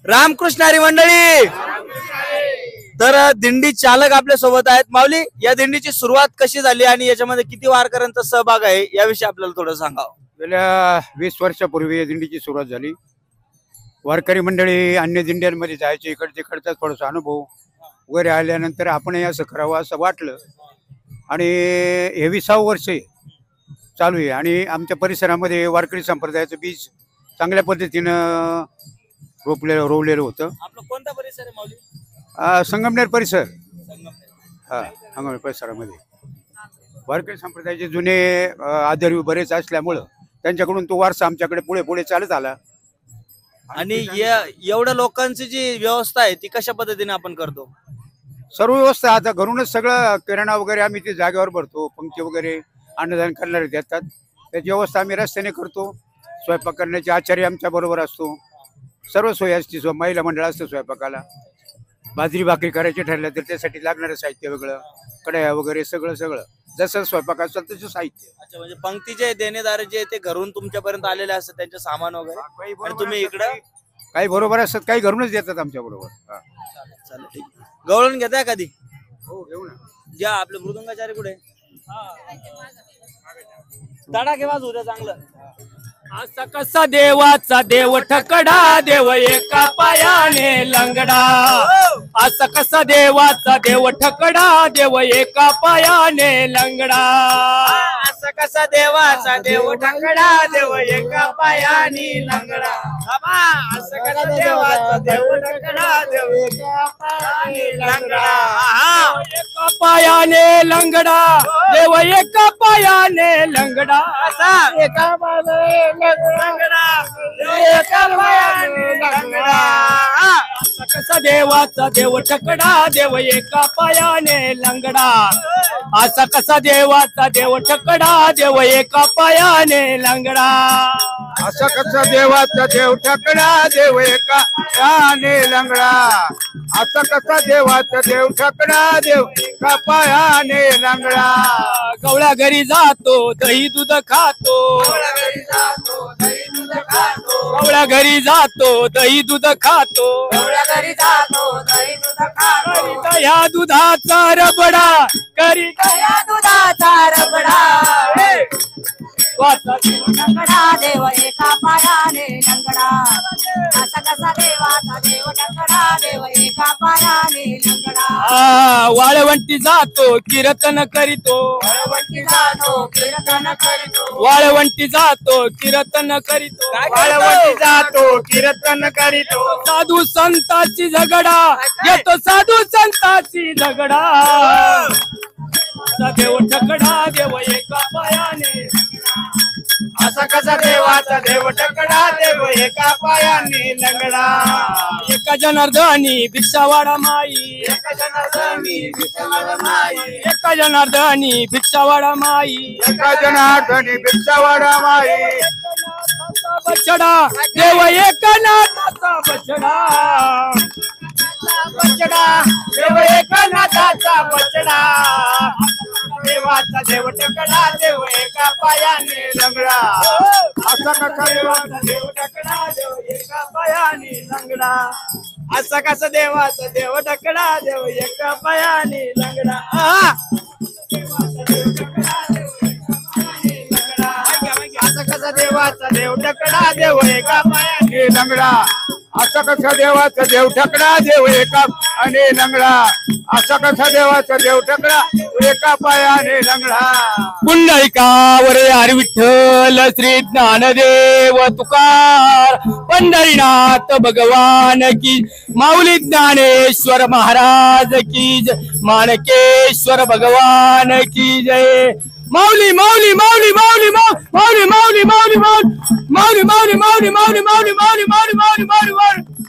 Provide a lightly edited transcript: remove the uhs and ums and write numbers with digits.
रामकृष्ण हरी मंडळी। तर दिंडी चालक आपल्या सोबत आहेत। माऊली, या दिंडीची सुरुवात कशी झाली आणि याच्यामध्ये किती वारकऱ्यांचा सहभाग आहे याविषयी आपल्याला थोडं सांगावं। गेल्या 20 वर्षापूर्वी या दिंडीची सुरुवात झाली। वारकरी मंडळी अन्य दिंड्यांमध्ये जायचे, इकडचा थोडासा अनुभव वगैरे आल्यानंतर आपण असं करावं असं वाटलं आणि हे 20 वर्ष चालू आहे आणि आमच्या परिसरामध्ये वारकरी संप्रदायाचं बीज चांगल्या पद्धतीनं रोवलेलं होतं। आपलं कोणता परिसर आहे माऊली? संगमनेर परिसर। हा, संगमनेर परिसरामध्ये वारकरी संप्रदायाचे जुने आदरवी बरेच असल्यामुळं त्यांच्याकडून तो वारसा आमच्याकडे पुढे पुढे चालत आला। आणि एवढ्या लोकांची जी व्यवस्था आहे ती कशा पद्धतीने आपण करतो? सर्व व्यवस्था आता घरूनच सगळं किराणा वगैरे आम्ही ते जागेवर भरतो, पंक्ती वगैरे अन्नदान करणारे देतात, त्याची व्यवस्था आम्ही रस्त्याने करतो। स्वयंपाक करण्याचे आचार्य आमच्या बरोबर असतो, सर्व सोय असते। महिला मंडळ असतं स्वयंपाकाला, बाजरी भाकरी करायची ठरलं तर त्यासाठी लागणारं साहित्य वेगळं, कढया वगैरे सगळं जसं स्वयंपाक असतं तसं साहित्य। अच्छा, म्हणजे पंक्तीचे देणेदार जे ते घरून तुमच्यापर्यंत आलेले असतात त्यांचे सामान वगैरे, आणि तुम्ही इकडं काही बरोबर असतात, काही घरूनच देतात आमच्या बरोबर। चालेल, ठीक आहे। गवळण घेताय कधी? हो, घेऊ ना। ज्या आपले मृदुंगाचार्य कुठे? तडाखे वाजू द्या चांगलं। असा कसा देवाचा देव ठकडा, देव एका पायाने लंगडा। असा कसा देवाचा देव ठकडा, देव एका पायाने लंगडा। असा कसा देवाचा देव ठकडा, देव एका पायाने लंगडा। असा कसा देवाचा देव ठकडा, देव एका पायाने लंगडा। एका पायाने लंगडा, देव एका पायाने लंगडा। असा एका पायाने लंगडा, एका पायाने लंगडा। असा कसा देवाचा देव ठकडा, देव एका पायाने लंगडा। असा कसा देवाचा देव ठकडा, देव एका पायाने लंगडा। असा कसा देवाचा देव ठकडा, देव एका पायाने लंगडा। असा कसा देवाचा देव ठकडा, देव एका पायाने लंगडा। गवळ्या घरी जातो दही दूध खातो, गवळ्या घरी जातो दही दूध खातो, गवळ्या घरी जातो दही दूध खातो। गवळ्या घरी जातो दही दूध खातो, दह्या दुधाचा रबडा करी, दह्या दुधाचा रबडा। वाचा लंगडा, देव एका पायाने लंगडा। असा कसा देवाचा देव लंगडा, देव एका पायाने लंगडा। वाळवंटी जातो कीर्तन करीतो, वाळवंटी जातो कीर्तन करीतो, वाळवंटी जातो कीर्तन करीतो, वाळवंटी जातो कीर्तन करीतो। साधू संतांची झगडा येतो, साधू संतांची झगडा। असा देव ठकडा, देव एका पायाने। असा कसा देवाचा देव ठकडा, देव एका पायाने लंगडा। एका जनार्दनी भिक्षावाडा माई, एका जनार्दनी भिक्षावाडा माई, एका जनार्दनी भिक्षावाडा माई। एका जनार्दनी भिक्षावाडा माई। बछडा देव एकनाथाचा बछडा, बछडा देव एकनाथाचा बछडा। देवाचा देव ठकडा, देव एका पायाने लंगडा। असा कसा देवाचा देव ठकडा, देव एका पायाने लंगडा। असा कसा देवाचा देव ठकडा, देव एका पायाने लंगडा। असा कसा देवाचा देव ठकडा, देव एका पायाने लंगडा। असा कसा देवाचा देव ठकडा, देव एका पायाने लंगडा। असा कसा देवाचा देव ठकडा, एका पायाने लंगडा। पुंडलिकावर हरी विठ्ठल श्री ज्ञानदेव तुकार, पंढरीनाथ भगवान की, माऊली ज्ञानेश्वर महाराज की जय, माणकेश्वर भगवान की जय। माऊली माऊली माऊली माऊली माऊली माऊली माऊली माऊली माऊली माऊली माऊली माऊली माऊली माऊली माऊली माऊली माऊली माऊली माऊली।